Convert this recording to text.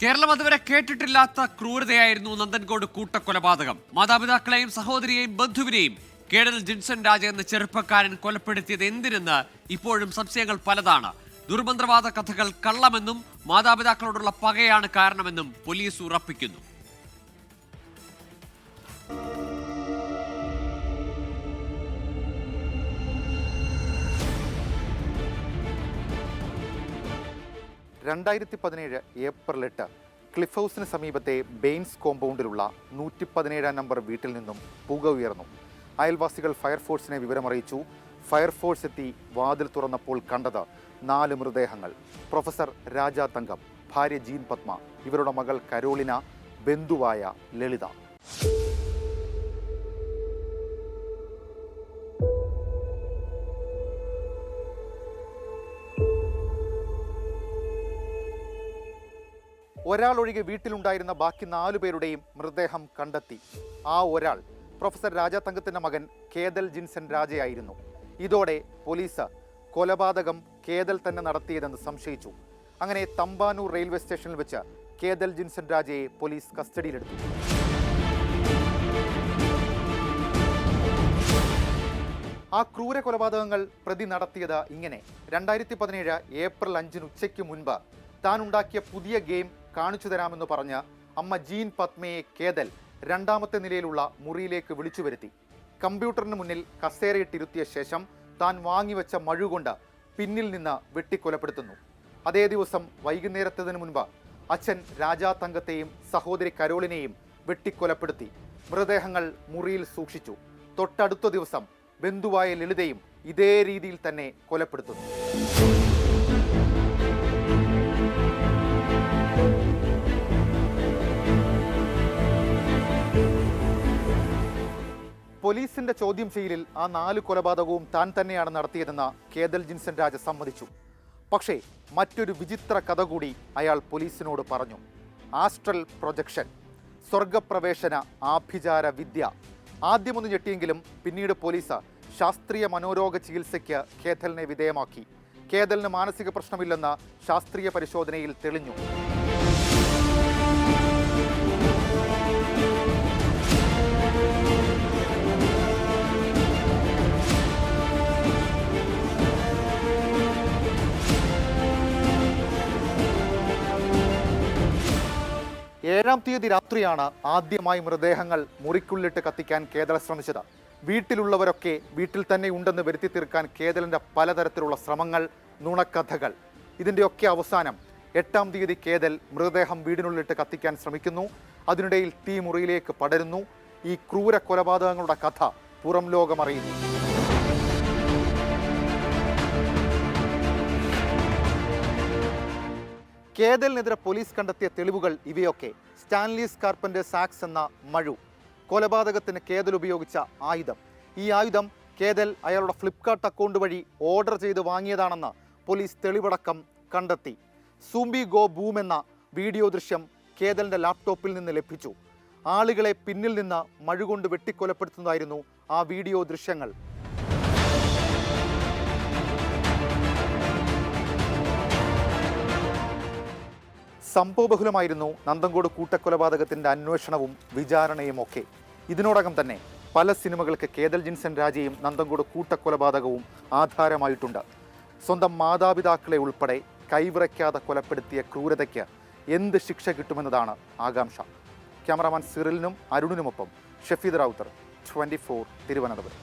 കേരളം അതുവരെ കേട്ടിട്ടില്ലാത്ത ക്രൂരതയായിരുന്നു നന്ദൻകോട് കൂട്ടക്കൊലപാതകം. മാതാപിതാക്കളെയും സഹോദരിയെയും ബന്ധുവിനെയും കേഡൽ ജിൻസൺ രാജ എന്ന ചെറുപ്പക്കാരൻ കൊലപ്പെടുത്തിയത് എന്തിനെന്ന് ഇപ്പോഴും സംശയങ്ങൾ പലതാണ്. ദുർമന്ത്രവാദ കഥകൾ കള്ളമെന്നും മാതാപിതാക്കളോടുള്ള പകയാണ് കാരണമെന്നും പോലീസ് ഉറപ്പിക്കുന്നു. ഏപ്രിൽ 8 ക്ലിഫ് ഹൗസിന് സമീപത്തെ ബെയിൻസ് കോമ്പൗണ്ടിലുള്ള 117 നമ്പർ വീട്ടിൽ നിന്നും പുക ഉയർന്നു. അയൽവാസികൾ ഫയർഫോഴ്സിനെ വിവരമറിയിച്ചു. ഫയർഫോഴ്സ് എത്തി വാതിൽ തുറന്നപ്പോൾ കണ്ടത് 4 മൃതദേഹങ്ങൾ. പ്രൊഫസർ രാജ തങ്കം, ഭാര്യ ജീൻ പത്മ, ഇവരുടെ മകൾ കരോളിന, ബന്ധുവായ ലളിത. ഒരാൾ ഒഴികെ വീട്ടിലുണ്ടായിരുന്ന ബാക്കി 4 പേരുടെയും മൃതദേഹം കണ്ടെത്തി. ആ ഒരാൾ പ്രൊഫസർ രാജാതങ്കത്തിന്റെ മകൻ കേദൽ ജിൻസൺ രാജയായിരുന്നു. ഇതോടെ പോലീസ് കൊലപാതകം കേദൽ തന്നെ നടത്തിയതെന്ന് സംശയിച്ചു. അങ്ങനെ തമ്പാനൂർ റെയിൽവേ സ്റ്റേഷനിൽ വെച്ച് കേദൽ ജിൻസൺ രാജയെ പോലീസ് കസ്റ്റഡിയിലെടുത്തു. ആ ക്രൂര കൊലപാതകങ്ങൾ പ്രതി നടത്തിയത് ഇങ്ങനെ: 2017 ഏപ്രിൽ 5 ഉച്ചയ്ക്ക് മുൻപ് താൻ ഉണ്ടാക്കിയ പുതിയ ഗെയിം കാണിച്ചു തരാമെന്ന് പറഞ്ഞ് അമ്മ ജീൻ പത്മയെ കേദൽ 2ാമത്തെ നിലയിലുള്ള മുറിയിലേക്ക് വിളിച്ചു വരുത്തി. കമ്പ്യൂട്ടറിന് മുന്നിൽ കസേരയിട്ടിരുത്തിയ ശേഷം താൻ വാങ്ങിവെച്ച മഴുകൊണ്ട് പിന്നിൽ നിന്ന് വെട്ടിക്കൊലപ്പെടുത്തുന്നു. അതേ ദിവസം വൈകുന്നേരത്തിന് മുൻപ് അച്ഛൻ രാജാ തങ്കത്തെയും സഹോദരി കരോളിനെയും വെട്ടിക്കൊലപ്പെടുത്തി. മൃതദേഹങ്ങൾ മുറിയിൽ സൂക്ഷിച്ചു. തൊട്ടടുത്ത ദിവസം ബന്ധുവായ ലളിതയും ഇതേ രീതിയിൽ തന്നെ കൊലപ്പെടുത്തുന്നു. പോലീസിന്റെ ചോദ്യം ചെയ്യലിൽ ആ 4 കൊലപാതകവും താൻ തന്നെയാണ് നടത്തിയതെന്ന് കേദൽ ജിൻസൺ രാജ സമ്മതിച്ചു. പക്ഷേ മറ്റൊരു വിചിത്ര കഥ കൂടി അയാൾ പോലീസിനോട് പറഞ്ഞു. ആസ്ട്രൽ പ്രൊജക്ഷൻ, സ്വർഗപ്രവേശന ആഭിചാര വിദ്യ. ആദ്യമൊന്ന് ഞെട്ടിയെങ്കിലും പിന്നീട് പോലീസ് ശാസ്ത്രീയ മനോരോഗ ചികിത്സയ്ക്ക് കേദലിനെ വിധേയമാക്കി. കേദലിന് മാനസിക പ്രശ്നമില്ലെന്ന് ശാസ്ത്രീയ പരിശോധനയിൽ തെളിഞ്ഞു. ഏഴാം തീയതി രാത്രിയാണ് ആദ്യമായി മൃതദേഹങ്ങൾ മുറിക്കുള്ളിട്ട് കത്തിക്കാൻ കേദൽ ശ്രമിച്ചത്. വീട്ടിലുള്ളവരൊക്കെ വീട്ടിൽ തന്നെ ഉണ്ടെന്ന് വരുത്തി തീർക്കാൻ കേദലിൻ്റെ പലതരത്തിലുള്ള ശ്രമങ്ങൾ, നുണക്കഥകൾ. ഇതിൻ്റെയൊക്കെ അവസാനം 8ാം തീയതി കേദൽ മൃതദേഹം വീടിനുള്ളിട്ട് കത്തിക്കാൻ ശ്രമിക്കുന്നു. അതിനിടയിൽ തീ മുറിയിലേക്ക് പടരുന്നു. ഈ ക്രൂര കൊലപാതകങ്ങളുടെ കഥ പുറം ലോകമറിയുന്നു. കേദലിനെതിരെ പോലീസ് കണ്ടെത്തിയ തെളിവുകൾ ഇവയൊക്കെ: സ്റ്റാൻലീസ് കാർപ്പൻ്റേഴ്സ് ആക്സ് എന്ന മഴു, കൊലപാതകത്തിന് കേദൽ ഉപയോഗിച്ച ആയുധം. ഈ ആയുധം കേദൽ അയാളുടെ ഫ്ലിപ്കാർട്ട് അക്കൗണ്ട് വഴി ഓർഡർ ചെയ്ത് വാങ്ങിയതാണെന്ന് പോലീസ് തെളിവടക്കം കണ്ടെത്തി. സൂംബി ഗോ ബൂം എന്ന വീഡിയോ ദൃശ്യം കേദലിൻ്റെ ലാപ്ടോപ്പിൽ നിന്ന് ലഭിച്ചു. ആളുകളെ പിന്നിൽ നിന്ന് മഴുകൊണ്ട് വെട്ടിക്കൊലപ്പെടുത്തുന്നതായിരുന്നു ആ വീഡിയോ ദൃശ്യങ്ങൾ. സംഭവബഹുലമായിരുന്നു നന്ദൻകോട് കൂട്ടക്കൊലപാതകത്തിൻ്റെ അന്വേഷണവും വിചാരണയും ഒക്കെ. ഇതിനോടകം തന്നെ പല സിനിമകൾക്ക് കേദൽ ജിൻസൺ രാജയും നന്ദൻകോട് കൂട്ടക്കൊലപാതകവും ആധാരമായിട്ടുണ്ട്. സ്വന്തം മാതാപിതാക്കളെ ഉൾപ്പെടെ കൈവിറയ്ക്കാതെ കൊലപ്പെടുത്തിയ ക്രൂരതയ്ക്ക് എന്ത് ശിക്ഷ കിട്ടുമെന്നതാണ് ആകാംക്ഷ. ക്യാമറാമാൻ സിറിലിനും അരുണിനുമൊപ്പം ഷഫീദ് റാവുത്തർ, 24 തിരുവനന്തപുരം.